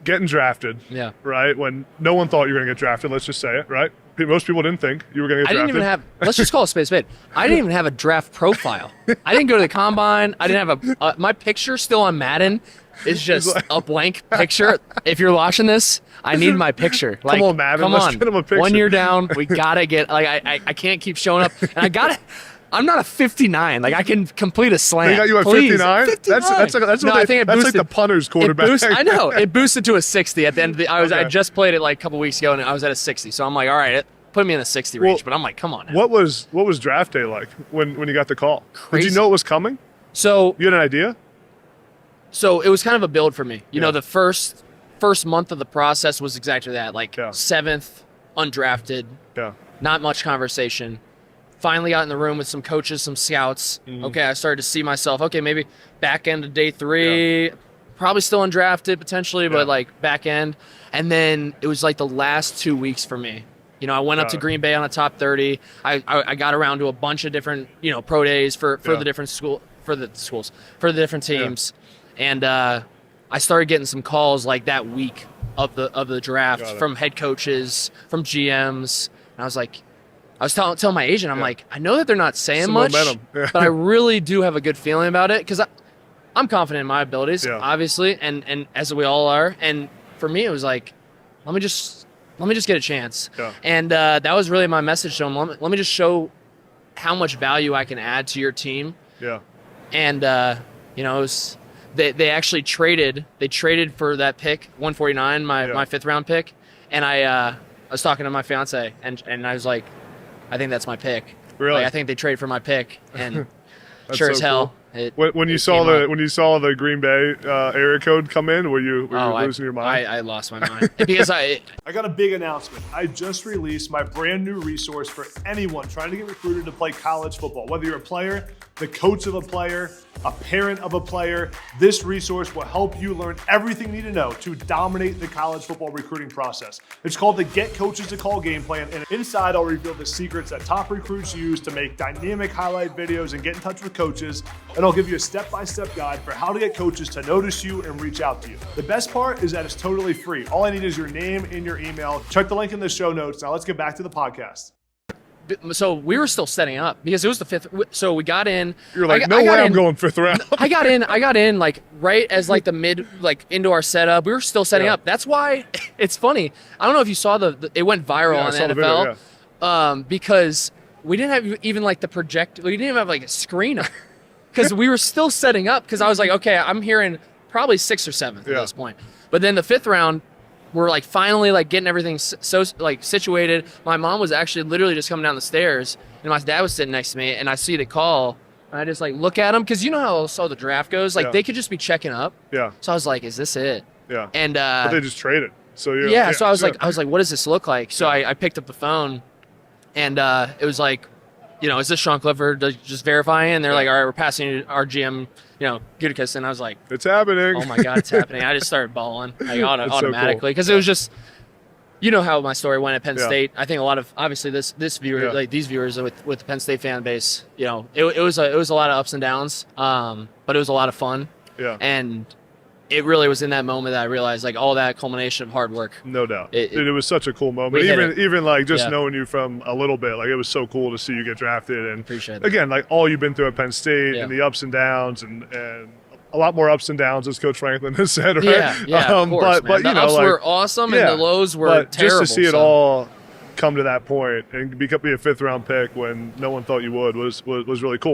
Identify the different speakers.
Speaker 1: getting drafted.
Speaker 2: Yeah.
Speaker 1: Right? When no one thought you were going to get drafted, let's just say it, right? Most people didn't think you were going to get drafted.
Speaker 2: I didn't even have, let's just call it a spade. I didn't even have a draft profile. I didn't go to the combine. I didn't have my picture still on Madden is just a blank picture. If you're watching this, I need my picture. Like,
Speaker 1: come on, Madden.
Speaker 2: Come
Speaker 1: let's
Speaker 2: on.
Speaker 1: get him a picture.
Speaker 2: 1 year down. We got to get, like, I can't keep showing up. And I'm not a 59. Like, I can complete a slam.
Speaker 1: They got you at
Speaker 2: Please.
Speaker 1: 59?
Speaker 2: 59.
Speaker 1: That's
Speaker 2: No, I think it
Speaker 1: that's
Speaker 2: boosted,
Speaker 1: like the punter's quarterback.
Speaker 2: I know. It boosted to a 60 at the end of the, I
Speaker 1: Okay.
Speaker 2: just played it like a couple weeks ago, and I was at a 60. So I'm like, all right, put me in the 60 range. But I'm like, come on now.
Speaker 1: What was draft day like when you got the call?
Speaker 2: Crazy.
Speaker 1: Did you know it was coming?
Speaker 2: So
Speaker 1: you had an idea?
Speaker 2: So it was kind of a build for me. You know, the first month of the process was exactly that. Like 7th, undrafted, not much conversation. Finally got in the room with some coaches, some scouts. Mm-hmm. Okay, I started to see myself, okay, maybe back end of day 3, probably still undrafted potentially, but like back end. And then it was like the last 2 weeks for me. You know, I went up to Green Bay on the top 30. I got around to a bunch of different, pro days for the different for the different teams. And I started getting some calls like that week of the draft from head coaches, from GMs. And I was like, I was telling my agent, I'm like, I know that they're not saying
Speaker 1: some
Speaker 2: much,
Speaker 1: but
Speaker 2: I really do have a good feeling about it because I'm confident in my abilities, obviously, and as we all are. And for me, it was like, let me just get a chance. Yeah. And that was really my message to them. Let me just show how much value I can add to your team. Yeah. And it was. They actually traded. They traded for that pick, 149, my 5th round pick, and I was talking to my fiance, and I was like, I think that's my pick.
Speaker 1: Really?
Speaker 2: Like, I think they traded for my pick, and sure as hell.
Speaker 1: Cool. When you saw the Green Bay area code come in, were you losing your mind?
Speaker 2: I lost my mind because
Speaker 1: I got a big announcement. I just released my brand new resource for anyone trying to get recruited to play college football. Whether you're a player, the coach of a player, a parent of a player, this resource will help you learn everything you need to know to dominate the college football recruiting process. It's called the Get Coaches to Call Game Plan, and inside I'll reveal the secrets that top recruits use to make dynamic highlight videos and get in touch with coaches, and I'll give you a step-by-step guide for how to get coaches to notice you and reach out to you. The best part is that it's totally free. All I need is your name and your email. Check the link in the show notes. Now let's get back to the podcast.
Speaker 2: So we were still setting up because it was the 5th. So we got in.
Speaker 1: You're like, no way I'm going 5th round.
Speaker 2: I got in like right as like the mid, like into our setup. We were still setting up. That's why it's funny. I don't know if you saw it went viral on the NFL video, because we didn't have even like the project. We didn't even have like a screen because we were still setting up because I was like, okay, I'm hearing probably 6th or 7th at this point. But then the 5th round, we're like finally like getting everything so like situated. My mom was actually literally just coming down the stairs, and my dad was sitting next to me, and I see the call, and I just like look at him because you know how the draft goes. Like they could just be checking up. Yeah. So I was like, is this it? Yeah. And
Speaker 1: but they just traded. So
Speaker 2: So I was like, what does this look like? So I picked up the phone, and it was like, is this Sean Clifford just verifying? And they're like, all right, we're passing you our GM, Gutekunst. And I was like,
Speaker 1: it's happening.
Speaker 2: Oh my God, it's happening. I just started bawling like automatically because it was just, you know how my story went at Penn State. I think a lot of, obviously this viewer, like these viewers with the Penn State fan base, it was a lot of ups and downs, but it was a lot of fun. Yeah. And it really was in that moment that I realized like all that culmination of hard work.
Speaker 1: No doubt. It was such a cool moment. Even like just knowing you from a little bit, like it was so cool to see you get drafted. And
Speaker 2: appreciate it.
Speaker 1: Again, like all you've been through at Penn State and the ups and downs and a lot more ups and downs, as Coach Franklin has said, right?
Speaker 2: Of course, but
Speaker 1: the
Speaker 2: ups were awesome and the lows were terrible.
Speaker 1: Just to see it all come to that point and be a 5th round pick when no one thought you would was really cool.